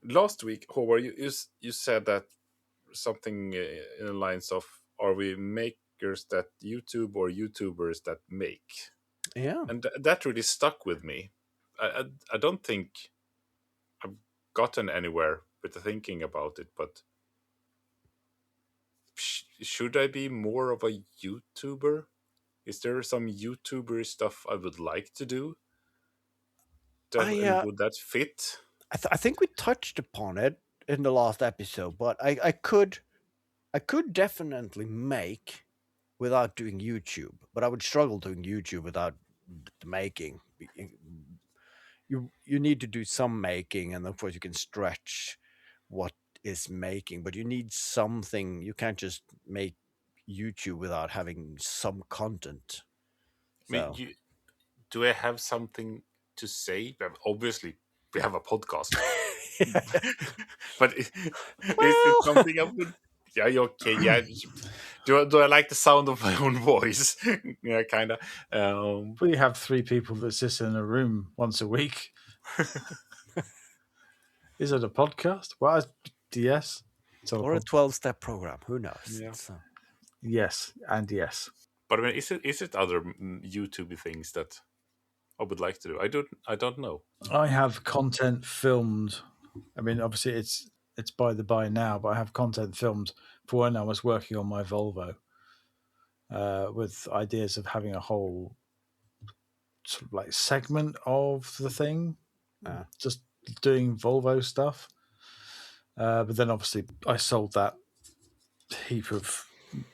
Last week, Howard, you said that something in the lines of, "Are we makers that YouTube or YouTubers that make?" Yeah. And that really stuck with me. I don't think I've gotten anywhere with the thinking about it, but should I be more of a YouTuber? Is there some YouTuber stuff I would like to do? That I and would that fit? I think we touched upon it in the last episode, but I could definitely make without doing YouTube, but I would struggle doing YouTube without the making. You need to do some making, and of course you can stretch what is making, but you need something. You can't just make YouTube without having some content. I mean, So do I have something to say? Obviously, we have a podcast, but is it well, something I would? Yeah, okay, yeah. Do I like the sound of my own voice? Yeah, kind of. We have three people that sit in a room once a week. Is it a podcast? Well, yes. It's or a 12-step program. Who knows? Yeah. Yes, and yes. But I mean, is it other YouTube things that I would like to do? I don't know. I have content filmed. I mean, obviously, it's by the by now, but I have content filmed for when I was working on my Volvo, with ideas of having a whole sort of like segment of the thing, just doing Volvo stuff. But then obviously I sold that heap of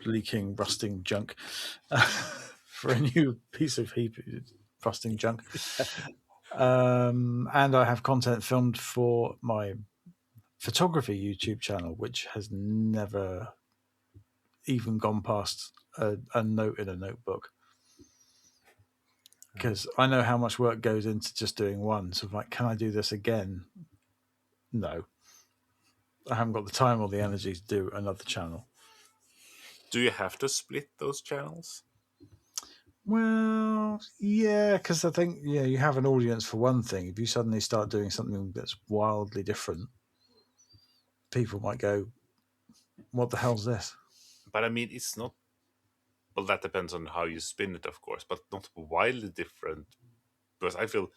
leaking, rusting junk for a new piece of rusting junk. And I have content filmed for my photography YouTube channel, which has never even gone past a note in a notebook. Because I know how much work goes into just doing one. So I'm like, can I do this again? No. I haven't got the time or the energy to do another channel. Do you have to split those channels? Well, yeah, because I think you have an audience for one thing. If you suddenly start doing something that's wildly different, people might go, "What the hell's this?" But I mean, it's not. Well, that depends on how you spin it, of course, but not wildly different. Because I feel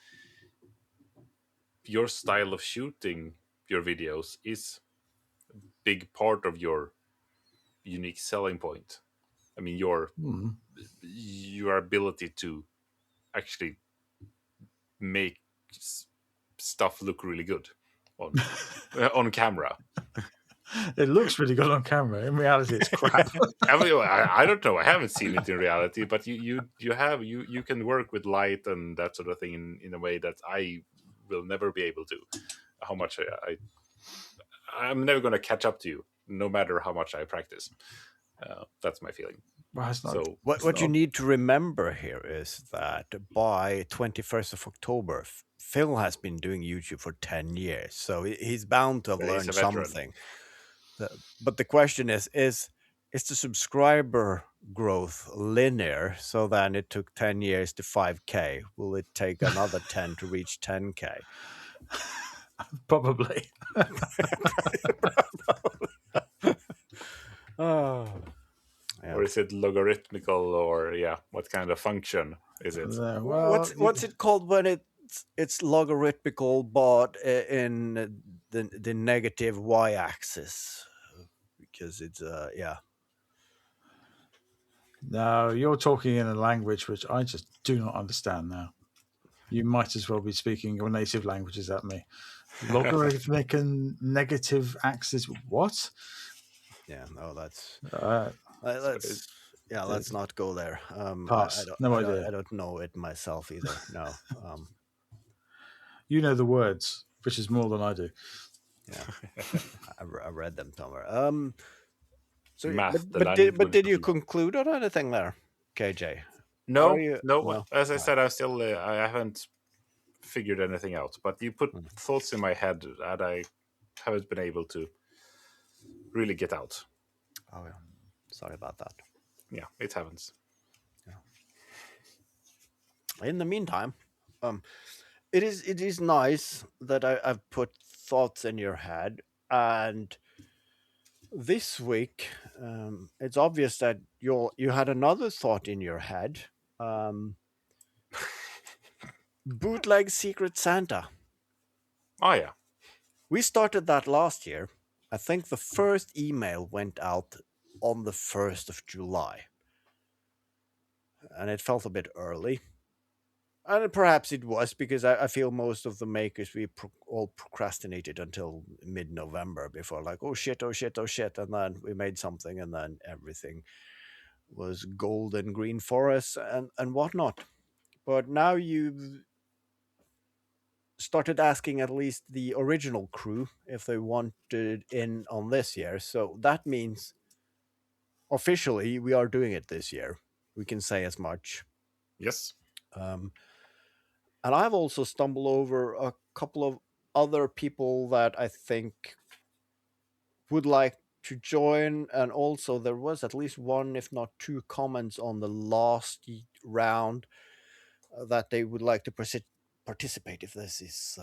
your style of shooting your videos is a big part of your unique selling point. I mean, your ability to actually make stuff look really good on on camera. It looks really good on camera. In reality, it's crap. I don't know. I haven't seen it in reality, but you can work with light and that sort of thing in a way that I will never be able to. How much I'm never going to catch up to you, no matter how much I practice. That's my feeling. Well, it's not. So what you need to remember here is that by 21st of October, Phil has been doing YouTube for 10 years, so he's bound to have he's learned a veteran. something. But the question is the subscriber growth linear? So then it took 10 years to 5K. Will it take another 10 to reach 10K? Probably. Oh. Yeah. Or is it logarithmical, or what kind of function is it? Well, What's it called when it's logarithmical, but in the negative y-axis? Because it's No, you're talking in a language which I just do not understand now. You might as well be speaking your native languages at me. Logarithmic and negative axis. What? Yeah, no, that's it's- let's not go there. Pass. No idea. I don't know it myself either. No. You know the words, which is more than I do. Yeah, I read them somewhere. So, Math, the but language did you of- conclude on anything there, KJ? No, Are you- no. As I Right. said, I haven't figured anything out. But you put thoughts in my head that I haven't been able to really get out. Oh yeah, sorry about that. Yeah, it happens. In the meantime, it is nice that I've put thoughts in your head, and this week, it's obvious that you had another thought in your head. Um, Bootleg Secret Santa. Oh yeah. We started that last year. I think the first email went out on the 1st of July, and it felt a bit early. And perhaps it was because I feel most of the makers, we all procrastinated until mid-November before, like, oh shit, oh shit, oh shit. And then we made something, and then everything was gold and green for us and whatnot. But now you've started asking at least the original crew if they wanted in on this year. So that means officially we are doing it this year. We can say as much. Yes. Um, and I've also stumbled over a couple of other people that I think would like to join. And also, there was at least one, if not two, comments on the last round that they would like to participate if this is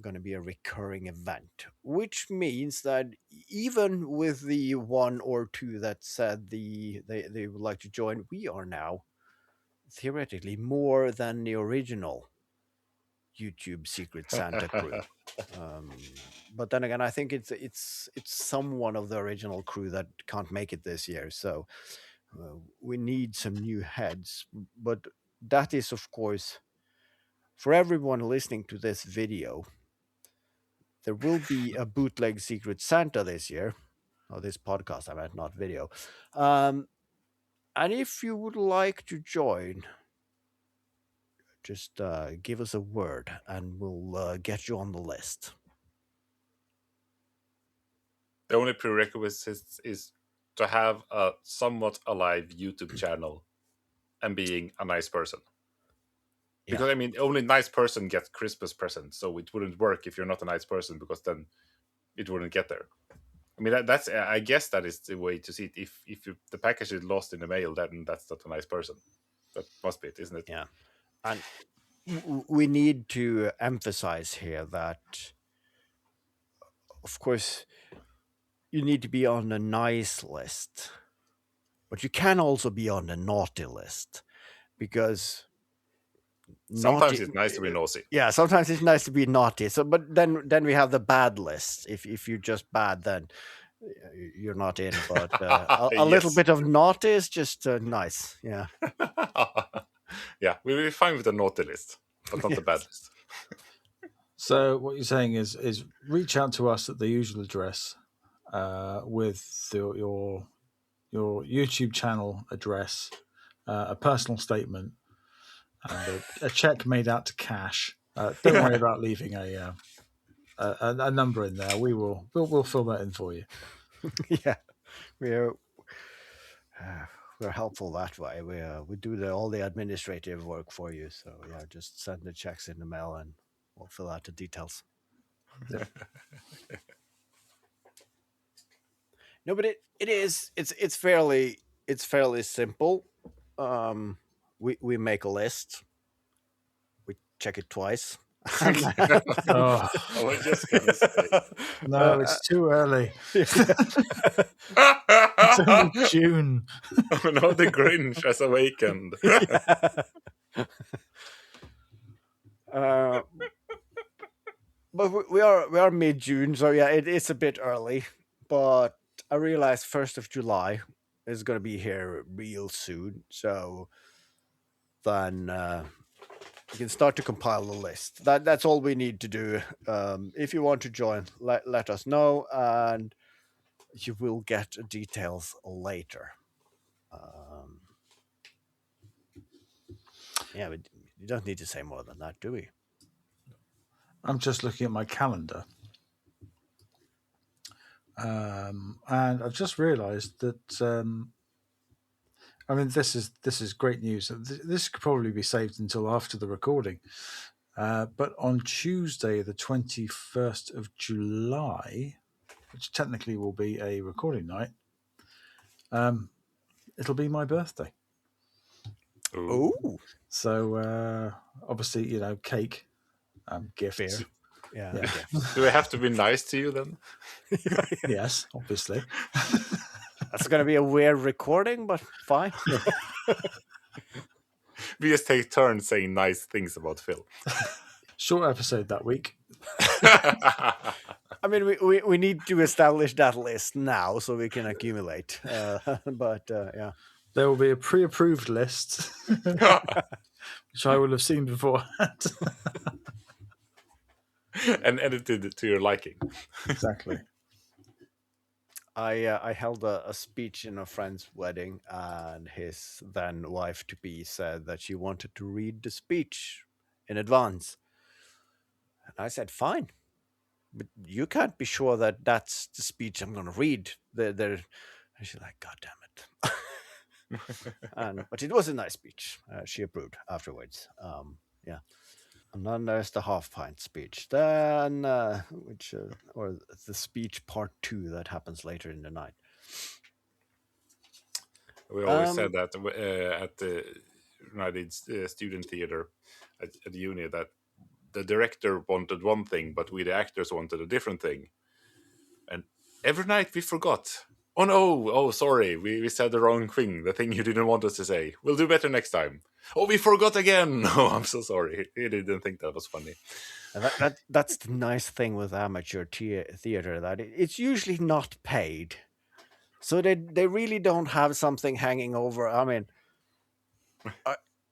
going to be a recurring event, which means that even with the one or two that said they would like to join, we are now theoretically more than the original YouTube Secret Santa crew. But then again, I think it's someone of the original crew that can't make it this year, so we need some new heads. But that is, of course, for everyone listening to this video, there will be a bootleg Secret Santa this year. Or this podcast, I meant, not video. And if you would like to join, just give us a word and we'll get you on the list. The only prerequisite is to have a somewhat alive YouTube channel and being a nice person. Because, Yeah. I mean, only nice person gets Christmas presents, so it wouldn't work if you're not a nice person, because then it wouldn't get there. I mean, that's I guess that is the way to see it. If the package is lost in the mail, then that's not a nice person. That must be it, isn't it? Yeah. And we need to emphasize here that, of course, you need to be on the nice list, but you can also be on the naughty list, because Sometimes naughty, it's nice to be nosy. yeah, sometimes it's nice to be naughty. So, but then we have the bad list. If you're just bad, then you're not in. But a little Yes. bit of naughty is just nice. Yeah. Yeah, we'll be fine with the naughty list, but not the bad list. So what you're saying is reach out to us at the usual address with your YouTube channel address, a personal statement, and a check made out to cash. Don't worry about leaving a number in there. We'll fill that in for you. Yeah, we're helpful that way. We do all the administrative work for you. So yeah, just send the checks in the mail and we'll fill out the details. No, but it's fairly simple. We make a list. We check it twice. Oh, I was just gonna say. no, it's too early. It's only June. Oh no, the Grinch has awakened. But we are mid June, so yeah, it's a bit early. But I realize 1st of July is going to be here real soon, so then you can start to compile the list. That's all we need to do. If you want to join, let us know, and you will get details later. Yeah, we don't need to say more than that, do we? I'm just looking at my calendar, and I've just realised that. I mean, this is great news. This could probably be saved until after the recording. But on Tuesday, the 21st of July, which technically will be a recording night, it'll be my birthday. Oh, So obviously, cake, gifts, Beer. Yeah. Yeah. Okay. Do I have to be nice to you then? Yes, obviously. That's gonna be a weird recording, but fine. We just take turns saying nice things about Phil. Short episode that week. I mean, we need to establish that list now so we can accumulate. But yeah. There will be a pre-approved list, which I will have seen beforehand. And edited to your liking. Exactly. I held a speech in a friend's wedding, and his then wife to be said that she wanted to read the speech in advance. And I said, "Fine, but you can't be sure that that's the speech I'm going to read." And she's like, "God damn it!" But it was a nice speech. She approved afterwards. Yeah. And then there's the half pint speech. Then, or the speech part 2 that happens later in the night. We always said that at the United Student Theater at the uni, that the director wanted one thing, but we the actors wanted a different thing. And every night we forgot. Oh no! Oh, sorry, we said the wrong thing. The thing you didn't want us to say. We'll do better next time. Oh, we forgot again. Oh, I'm so sorry. He didn't think that was funny. And that's the nice thing with amateur theater, that it's usually not paid, so they really don't have something hanging over. I mean,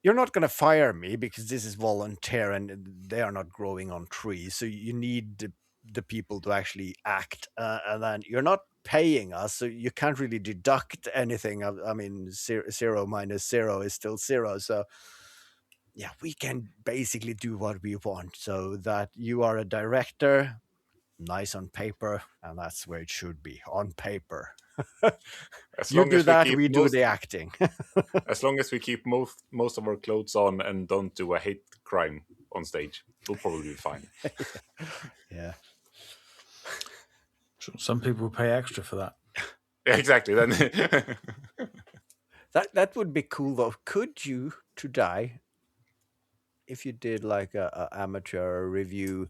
you're not going to fire me because this is volunteer and they are not growing on trees. So you need the people to actually act, and then you're not paying us, so you can't really deduct anything. I mean, zero minus zero is still zero. So yeah, we can basically do what we want. So that you are a director, nice on paper, and that's where it should be, on paper. As You long do as we that, keep we do the acting. as long as we keep most of our clothes on and don't do a hate crime on stage, we'll probably be fine. Yeah. Some people pay extra for that. Yeah, exactly. Then That would be cool though. Could you today, if you did like a amateur review,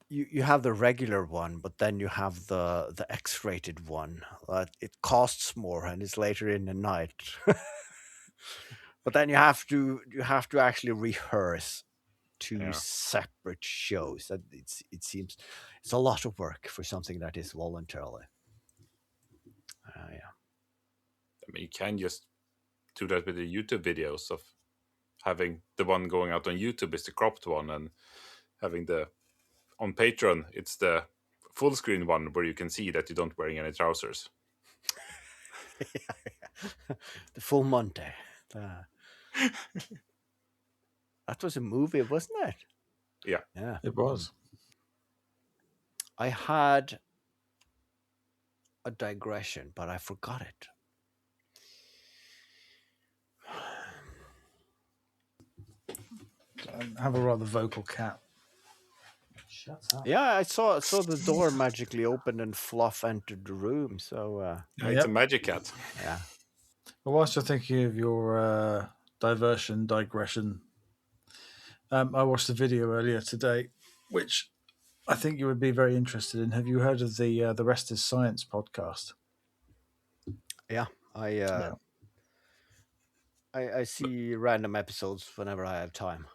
you have the regular one, but then you have the X-rated one. It costs more and it's later in the night. But then you have to actually rehearse two yeah. separate shows. That it seems it's a lot of work for something that is voluntarily. Yeah. I mean, you can just do that with the YouTube videos of having the one going out on YouTube is the cropped one, and having the on Patreon it's the full screen one where you can see that you don't wearing any trousers. The full Monty. That was a movie, wasn't it? Yeah. Yeah. It was. I had a digression, but I forgot it. I have a rather vocal cat. Shut up. Yeah, I saw the door magically opened and Fluff entered the room. So It's a magic cat. yeah. Well, whilst you're thinking of your digression, I watched a video earlier today, which I think you would be very interested in. Have you heard of the Rest is Science podcast? Yeah, Yeah. I see random episodes whenever I have time.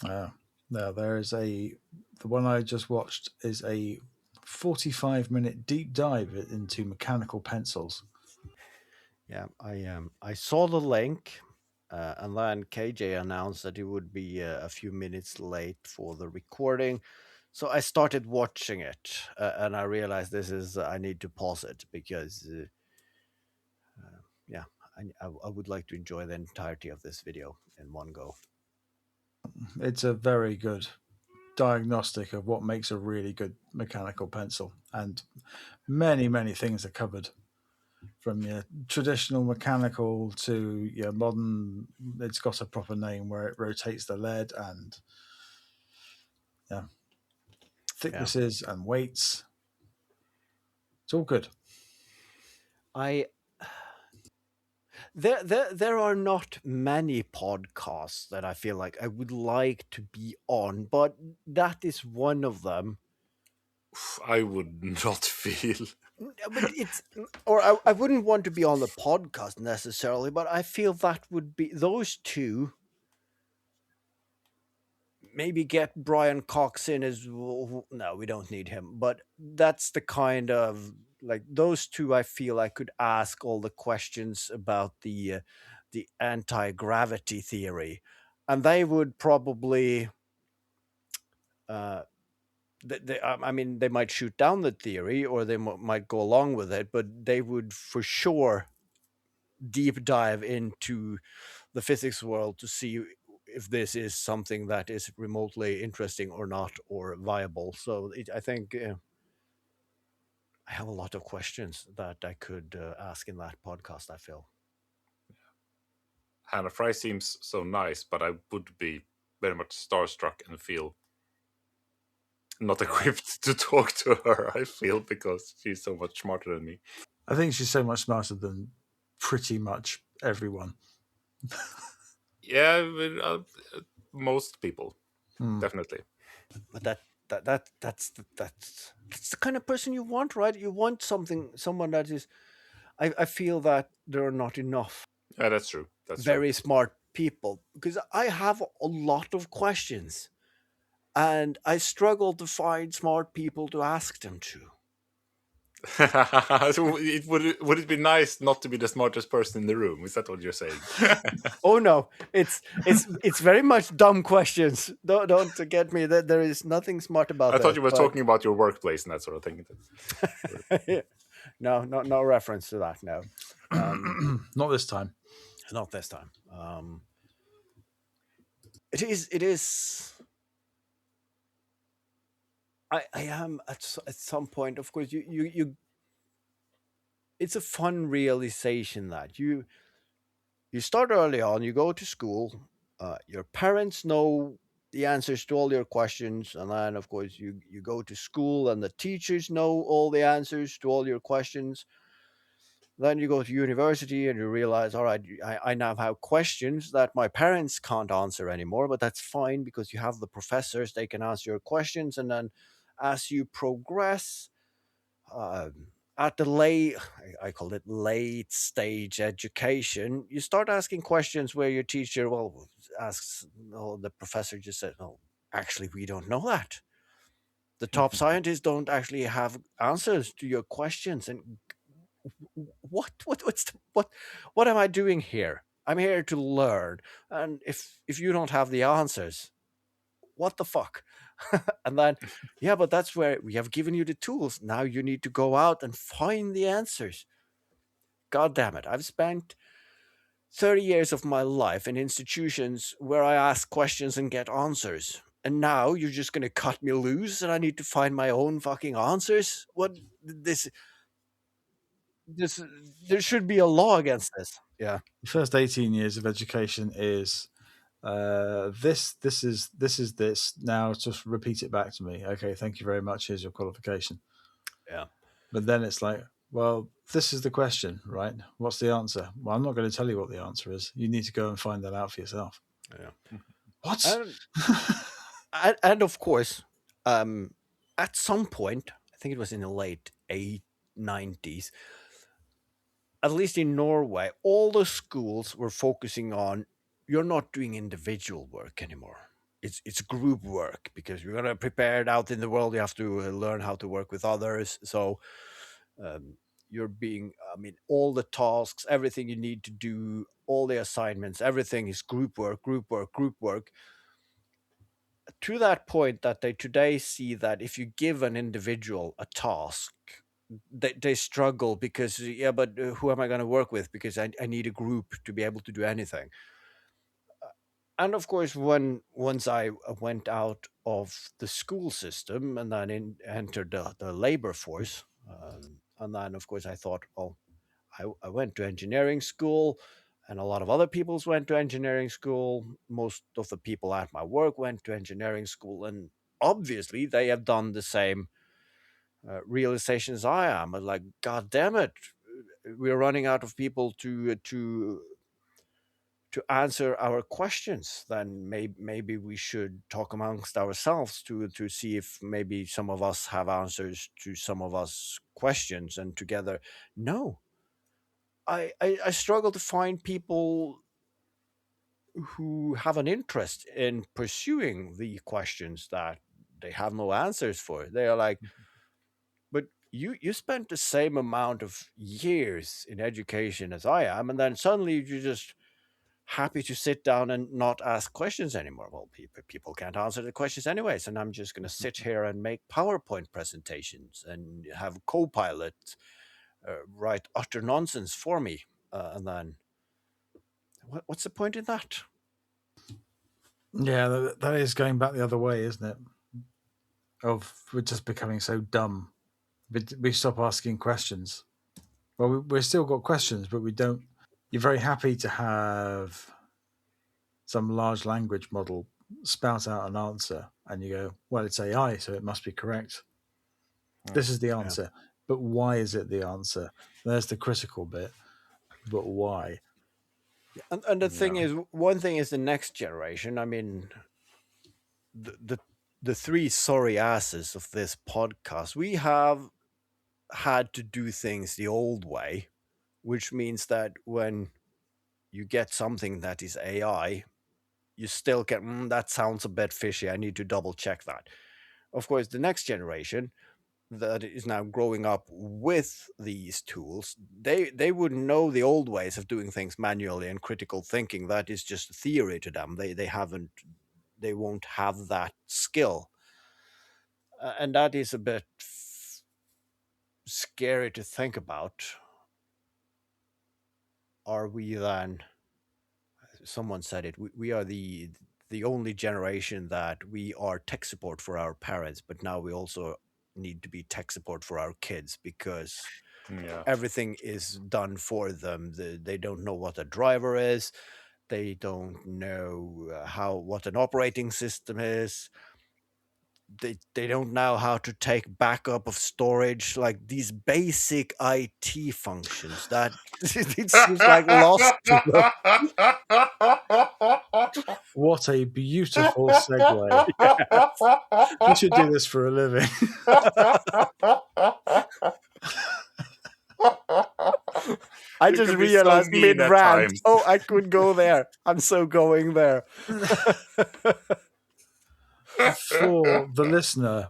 Now the one I just watched is a 45-minute deep dive into mechanical pencils. Yeah, I saw the link, and then KJ announced that he would be a few minutes late for the recording. So I started watching it, and I realized I need to pause it because, yeah, I would like to enjoy the entirety of this video in one go. It's a very good diagnostic of what makes a really good mechanical pencil, and many things are covered, from your traditional mechanical to your modern. It's got a proper name where it rotates the lead, and thicknesses and weights. It's all good. There are not many podcasts that I feel like I would like to be on, but that is one of them. I would not feel. But or I wouldn't want to be on the podcast necessarily, but I feel that would be those two. Maybe get Brian Cox in as well. No, we don't need him. But that's the kind of like those two. I feel I could ask all the questions about the anti gravity theory, and they would probably. Uh, I mean, they might shoot down the theory, or they might go along with it, but they would for sure deep dive into the physics world to see if this is something that is remotely interesting or not or viable. So I think I have a lot of questions that I could ask in that podcast. I feel. Hanna Fry seems so nice, but I would be very much starstruck and feel not Yeah. equipped to talk to her. I feel because she's so much smarter than me. I think she's so much smarter than pretty much everyone. Yeah, most people Hmm. definitely. But that's the kind of person you want, right? You want someone that is. I feel that there are not enough Yeah, that's true. That's true. very smart people because I have a lot of questions and I struggle to find smart people to ask them to. So would it be nice not to be the smartest person in the room? Is that what you're saying? Oh no, it's very much dumb questions. Don't get me that there is nothing smart about I thought this, you were but talking about your workplace and that sort of thing. no reference to that. No, Not this time. not this time. It is. I am at some point. Of course, you. It's a fun realization that you start early on, you go to school, your parents know the answers to all your questions, and then of course you go to school and the teachers know all the answers to all your questions. Then you go to university and you realize, all right, I now have questions that my parents can't answer anymore, but that's fine because you have the professors, they can answer your questions. And then as you progress, at the late, I call it late stage education, you start asking questions where your teacher, well, asks, no, the professor just said, no, actually, we don't know that. The top scientists don't actually have answers to your questions. And what am I doing here? I'm here to learn. And if you don't have the answers, what the fuck? And then, yeah, but that's where we have given you the tools. Now you need to go out and find the answers. God damn it. I've spent 30 years of my life in institutions where I ask questions and get answers. And now you're just going to cut me loose and I need to find my own fucking answers? What this there should be a law against this. Yeah. The first 18 years of education is this is this. Now just repeat it back to me. Okay, thank you very much. Here's your qualification. Yeah. But then it's like, well, this is the question, right? What's the answer? Well, I'm not going to tell you what the answer is. You need to go and find that out for yourself. Yeah. What? And of course, at some point, I think it was in the late 90s, at least in Norway, all the schools were focusing on you're not doing individual work anymore. It's group work because you're gonna prepare it out in the world. You have to learn how to work with others. So you're being, I mean, all the tasks, everything you need to do, all the assignments, everything is group work, group work, group work. To that point that they today see that if you give an individual a task, they struggle because, yeah, but who am I going to work with? Because I need a group to be able to do anything. And of course, once I went out of the school system and then entered the labor force, and then of course I thought, oh, I went to engineering school, and a lot of other people's went to engineering school. Most of the people at my work went to engineering school, and obviously they have done the same realizations I am. Like, God damn it, we're running out of people to answer our questions, then maybe we should talk amongst ourselves to see if maybe some of us have answers to some of us questions, and together. No, I struggle to find people who have an interest in pursuing the questions that they have no answers for. They are like, but you spent the same amount of years in education as I am, and then suddenly you just happy to sit down and not ask questions anymore. Well, people can't answer the questions anyways, and I'm just going to sit here and make PowerPoint presentations and have Copilot write utter nonsense for me. And then, what's the point in that? Yeah, that is going back the other way, isn't it? Of we're just becoming so dumb. We stop asking questions. Well, we've still got questions, but we don't. You're very happy to have some large language model spout out an answer, and you go, well, it's AI, so it must be correct. This is the answer. Yeah. But why is it the answer? There's the critical bit. But why? And the thing is, one thing is the next generation. I mean, the three sorry asses of this podcast, we have had to do things the old way, which means that when you get something that is AI, you still get, that sounds a bit fishy. I need to double check that. Of course, the next generation that is now growing up with these tools, they would know the old ways of doing things manually and critical thinking. That is just theory to them. They won't have that skill. And that is a bit scary to think about. Are we then, someone said it, we are the only generation that we are tech support for our parents, but now we also need to be tech support for our kids, because everything is done for them. They don't know what a driver is. They don't know what an operating system is. They don't know how to take backup of storage, like these basic IT functions that it seems like lost to them. What a beautiful segue. Yes. We should do this for a living. I just realized so mid-rant, I could go there. I'm so going there. For the listener,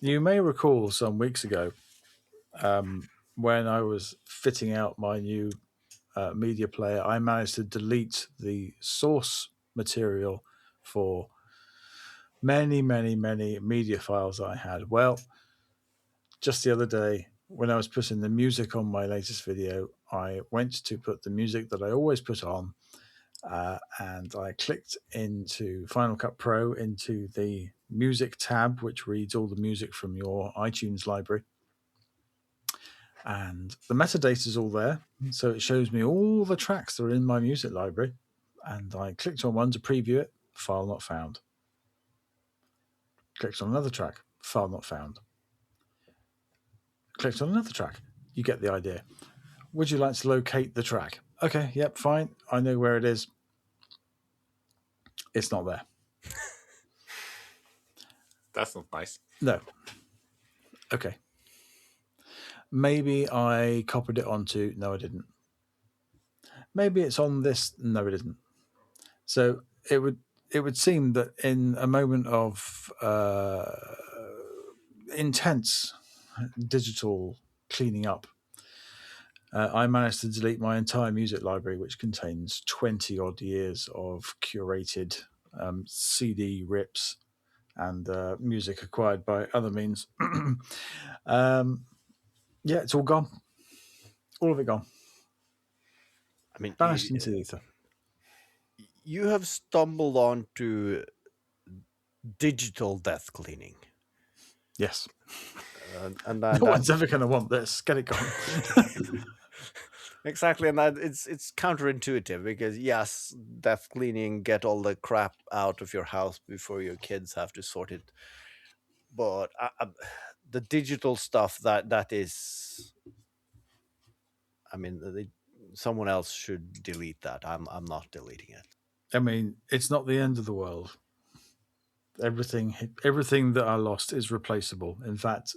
you may recall some weeks ago when I was fitting out my new media player, I managed to delete the source material for many, many, many media files I had. Well, just the other day, when I was putting the music on my latest video, I went to put the music that I always put on, and I clicked into Final Cut Pro into the music tab, which reads all the music from your iTunes library. And the metadata is all there. So it shows me all the tracks that are in my music library. And I clicked on one to preview it, file not found. Clicked on another track, file not found. Clicked on another track. You get the idea. Would you like to locate the track? Okay, yep, fine. I know where it is. It's not there. That's not nice. No. Okay. Maybe I copied it onto... No, I didn't. Maybe it's on this... No, it isn't. So it would seem that in a moment of intense digital cleaning up, I managed to delete my entire music library, which contains 20 odd years of curated CD rips and music acquired by other means. Yeah, it's all gone. All of it gone. I mean, vanished into the ether. You have stumbled onto digital death cleaning. Yes. And no one's ever going to want this. Get it gone. Exactly, and that it's counterintuitive, because yes, death cleaning, get all the crap out of your house before your kids have to sort it. But the digital stuff that is, I mean, someone else should delete that. I'm not deleting it. I mean, it's not the end of the world. Everything that I lost is replaceable. In fact,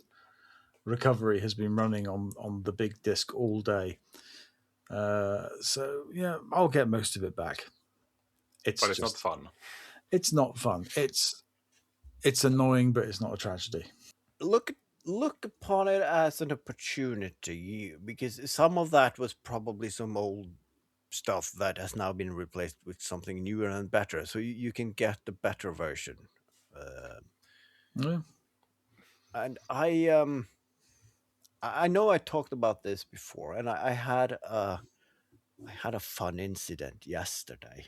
recovery has been running on the big disk all day. So yeah, I'll get most of it back. But it's not fun. It's not fun. It's annoying, but it's not a tragedy. Look look upon it as an opportunity, because some of that was probably some old stuff that has now been replaced with something newer and better, so you can get the better version. uh, Yeah. and I know I talked about this before, and I had a fun incident yesterday,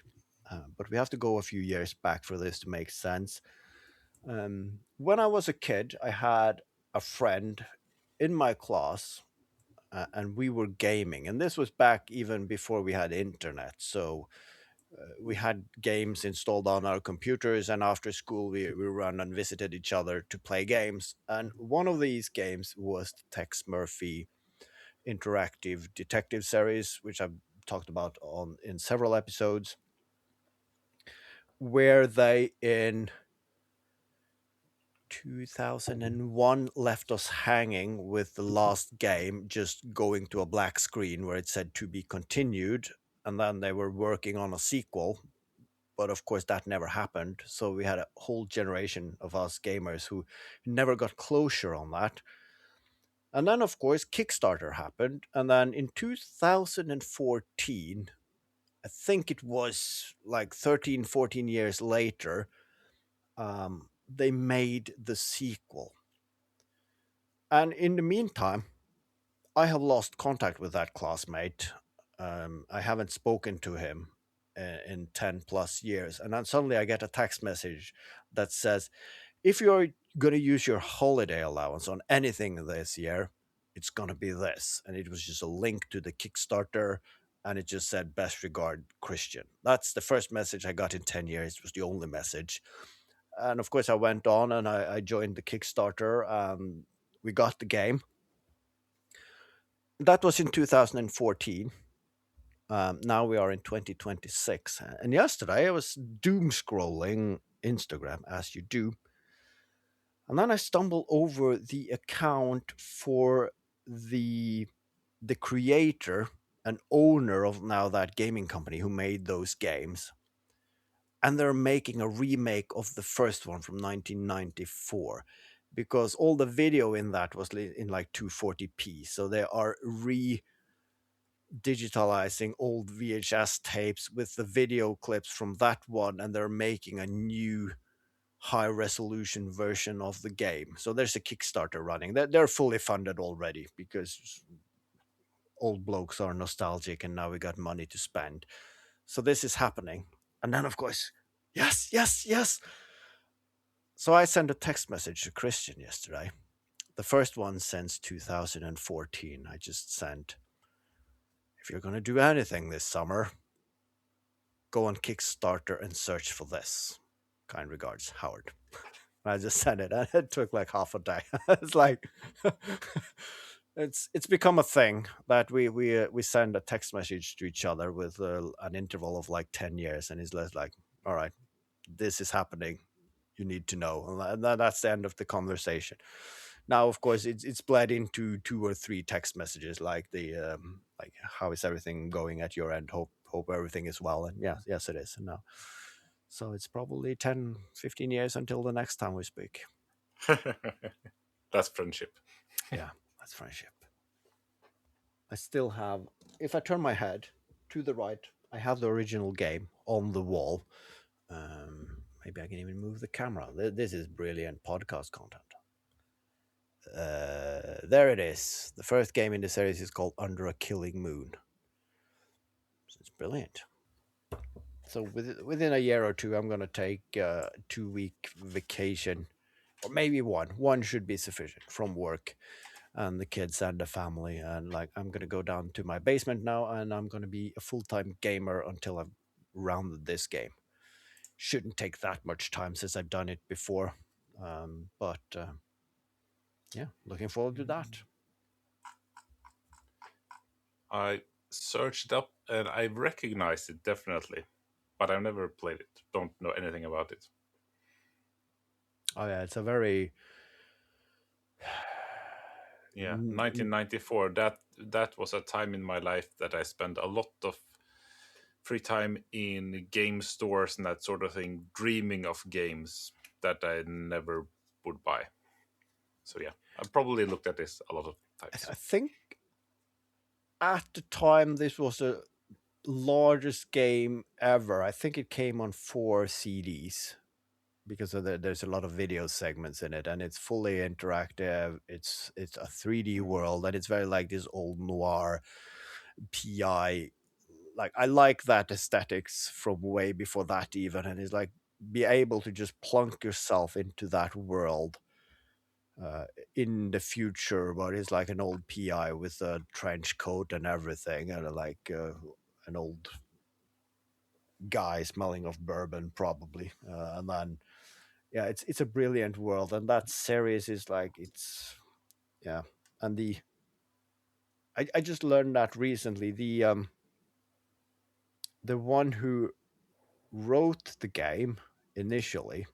but we have to go a few years back for this to make sense. When I was a kid, I had a friend in my class, and we were gaming, and this was back even before we had internet. So we had games installed on our computers, and after school we ran and visited each other to play games. And one of these games was the Tex Murphy interactive detective series, which I've talked about on in several episodes, where they in 2001 left us hanging with the last game just going to a black screen where it said to be continued, and then they were working on a sequel, but of course that never happened. So we had a whole generation of us gamers who never got closure on that. And then of course Kickstarter happened, and then in 2014, I think it was like 13, 14 years later, they made the sequel. And in the meantime, I have lost contact with that classmate. I haven't spoken to him in 10 plus years. And then suddenly I get a text message that says, if you're going to use your holiday allowance on anything this year, it's going to be this. And it was just a link to the Kickstarter, and it just said, best regard, Christian. That's the first message I got in 10 years. It was the only message. And of course, I went on and I joined the Kickstarter. We got the game. That was in 2014. Now we are in 2026. And yesterday I was doom scrolling Instagram, as you do. And then I stumbled over the account for the the creator and owner of now that gaming company who made those games. And they're making a remake of the first one from 1994, because all the video in that was in like 240p. So they are digitalizing old VHS tapes with the video clips from that one, and they're making a new high resolution version of the game. So there's a Kickstarter running. They're fully funded already because old blokes are nostalgic and now we got money to spend. So this is happening. And then, of course, yes, yes, yes. So I sent a text message to Christian yesterday. The first one since 2014. I just sent, if you're going to do anything this summer, go on Kickstarter and search for this. Kind regards, Howard. I just sent it, and it took like half a day. It's like it's become a thing that we send a text message to each other with an interval of like 10 years, and it's less like, all right, this is happening. You need to know, and that's the end of the conversation. Now, of course, it's bled into 2 or 3 text messages, like the like, how is everything going at your end? Hope everything is well. And yes, it is. And now, so it's probably 10, 15 years until the next time we speak. That's friendship. Yeah, that's friendship. I still have, if I turn my head to the right, I have the original game on the wall. Maybe I can even move the camera. This is brilliant podcast content. There it is. The first game in the series is called Under a Killing Moon. So it's brilliant. So within a year or two, I'm going to take a 2-week vacation, or maybe one. One should be sufficient from work and the kids and the family. And like, I'm going to go down to my basement now, and I'm going to be a full-time gamer until I've rounded this game. Shouldn't take that much time since I've done it before. But yeah, looking forward to that. I searched up and I recognized it definitely, but I've never played it. Don't know anything about it. Oh yeah, it's a very Yeah, 1994. That was a time in my life that I spent a lot of free time in game stores and that sort of thing, dreaming of games that I never would buy. So yeah, I probably looked at this a lot of times. I think at the time this was the largest game ever. I think it came on 4 CDs because there's a lot of video segments in it, and it's fully interactive. It's a 3D world, and it's very like this old noir PI. Like I like that aesthetics from way before that even, and it's like be able to just plunk yourself into that world uh, in the future, but it's like an old PI with a trench coat and everything, and like an old guy smelling of bourbon, probably. And then, yeah, it's a brilliant world, and that series is like yeah. And I just learned that recently. The one who wrote the game initially,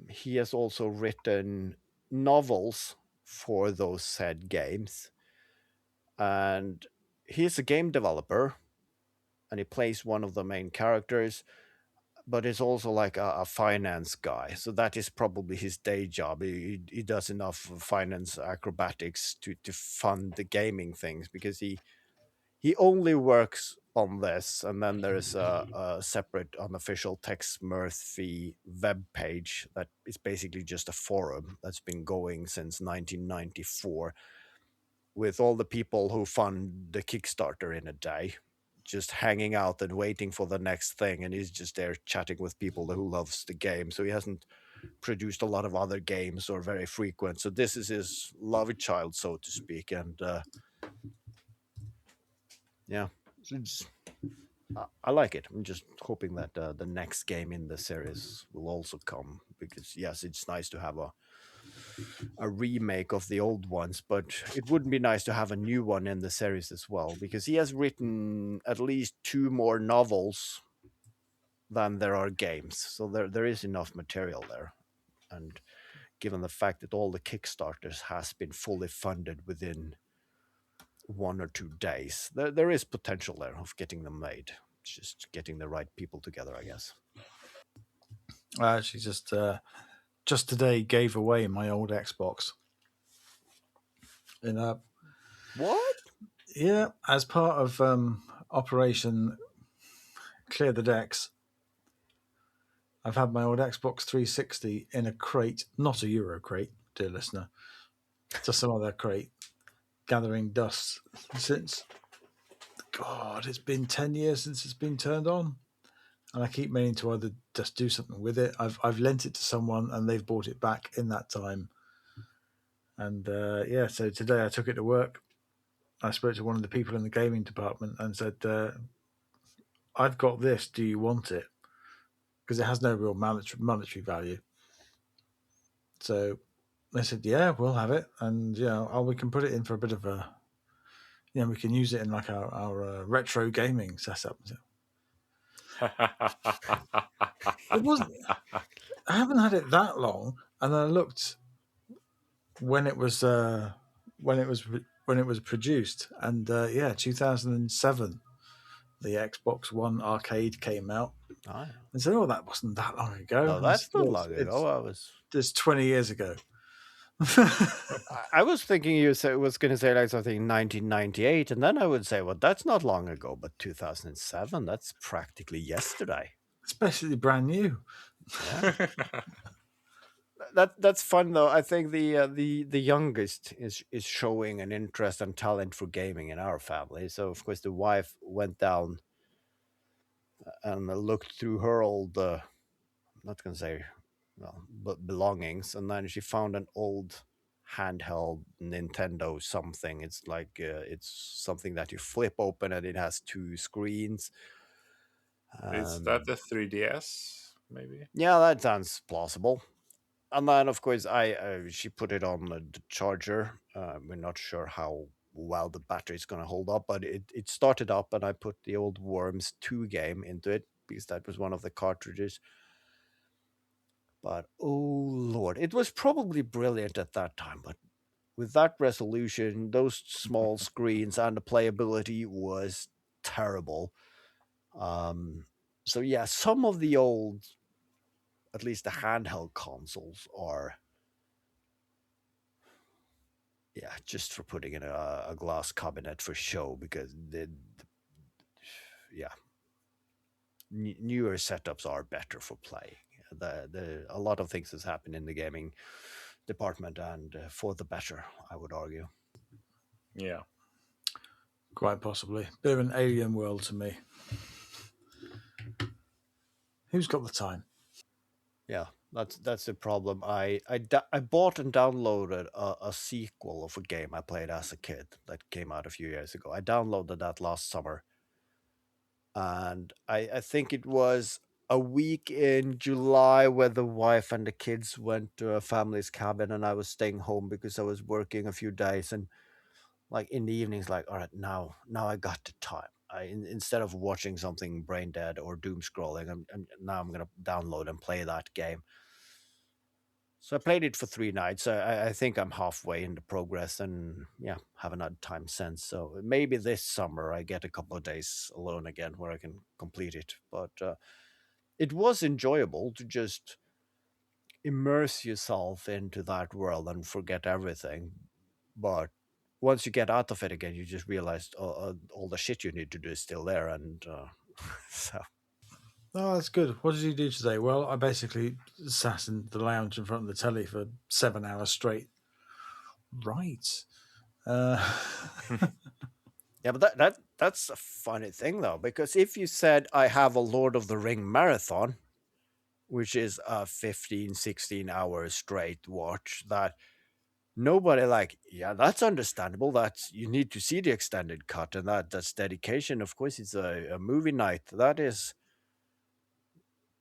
he has also written novels for those said games, and he's a game developer and he plays one of the main characters, but is also like a finance guy. So that is probably his day job. He does enough finance acrobatics to fund the gaming things because he only works on this. And then there's a separate unofficial Tex Murphy web page that is basically just a forum that's been going since 1994 with all the people who fund the Kickstarter in a day, just hanging out and waiting for the next thing. And he's just there chatting with people who loves the game. So he hasn't produced a lot of other games or very frequent. So this is his love child, so to speak. And yeah, it's, I like it. I'm just hoping that the next game in the series will also come because yes, it's nice to have a remake of the old ones, but it wouldn't be nice to have a new one in the series as well because he has written at least 2 more novels than there are games. So there is enough material there. And given the fact that all the Kickstarters has been fully funded within 1 or 2 days, there is potential there of getting them made. It's just getting the right people together, I guess. I actually just today gave away my old Xbox. In What? yeah, as part of Operation Clear the Decks, I've had my old Xbox 360 in a crate, not a Euro crate, dear listener, just some other crate, gathering dust since. God, it's been 10 years since it's been turned on, and I keep meaning to either just do something with it. I've lent it to someone, and they've bought it back in that time. And yeah, so today I took it to work. I spoke to one of the people in the gaming department and said, "I've got this. Do you want it?" Because it has no real monetary value. So they said, "Yeah, we'll have it, and we can put it in for a bit of a, we can use it in like our retro gaming setup." So it wasn't. I haven't had it that long, and then I looked when it was when it was when it was produced, and 2007, the Xbox One arcade came out, Oh, yeah. and said, "Oh, that wasn't that long ago." No, And I said, that's not long ago. It's 20 years ago. I was thinking you was going to say like something 1998, and then I would say, well, that's not long ago, but 2007, that's practically yesterday. It's basically brand new. Yeah. That's fun though. I think the youngest is showing an interest and talent for gaming in our family. So of course the wife went down and looked through her old not gonna say well but belongings, and then she found an old handheld Nintendo something. It's like it's something that you flip open and it has 2 screens. Is that Um, a 3DS? Maybe. yeah, that sounds plausible. And then of course I she put it on the charger. We're not sure how well the battery's going to hold up, but it started up, and I put the old Worms 2 game into it because that was one of the cartridges. But oh lord, it was probably brilliant at that time, but with that resolution, those small screens, and the playability was terrible. So yeah, some of the old, at least the handheld consoles, are just for putting in a glass cabinet for show, because yeah, newer setups are better for playing. A lot of things has happened in the gaming department, and for the better, I would argue. Yeah. Quite possibly. Bit of an alien world to me. Who's got the time? Yeah, that's the problem. I bought and downloaded a sequel of a game I played as a kid that came out a few years ago. I downloaded that last summer, and I think it was a week in July where the wife and the kids went to a family's cabin, and I was staying home because I was working a few days, and like in the evenings, like, all right, now I got the time. Instead of watching something brain dead or doom scrolling, I'm gonna download and play that game. So I played it for 3 nights. I think I'm halfway in the progress, and yeah, haven't had time since. So maybe this summer I get a couple of days alone again where I can complete it. But it was enjoyable to just immerse yourself into that world and forget everything. But once you get out of it again, you just realize all the shit you need to do is still there. And so Oh, that's good. What did you do today? Well, I basically sat in the lounge in front of the telly for 7 hours straight. Right. yeah, but that's a funny thing though, because if you said I have a Lord of the Ring marathon, which is a 15, 16 hours straight watch, that nobody like, yeah, that's understandable. That's, you need to see the extended cut, and that's dedication. Of course, it's a movie night. That is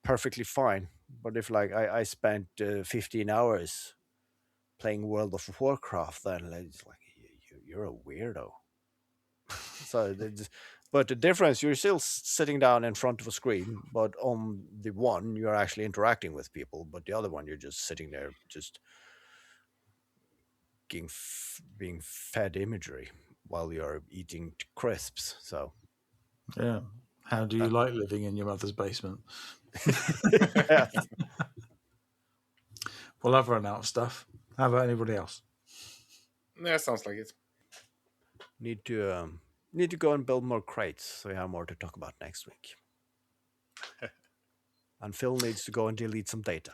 perfectly fine. But if like I spent 15 hours playing World of Warcraft, then it's like you're a weirdo. So, but the difference, you're still sitting down in front of a screen, but on the one you're actually interacting with people, but the other one you're just sitting there, just being fed imagery while you're eating crisps. So, Yeah. How do you that, like living in your mother's basement? yeah. Well, I've run out of stuff. How about anybody else? Yeah, sounds like it. Need to go and build more crates so we have more to talk about next week. And Phil needs to go and delete some data.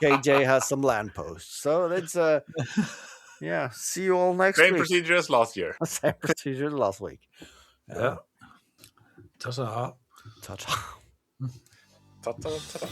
KJ has some land posts. So that's yeah. See you all next Same week. procedure as last year. Same procedure last week. Yeah. Ta-ta. Ta-ta. Ta-ta-ta-ta.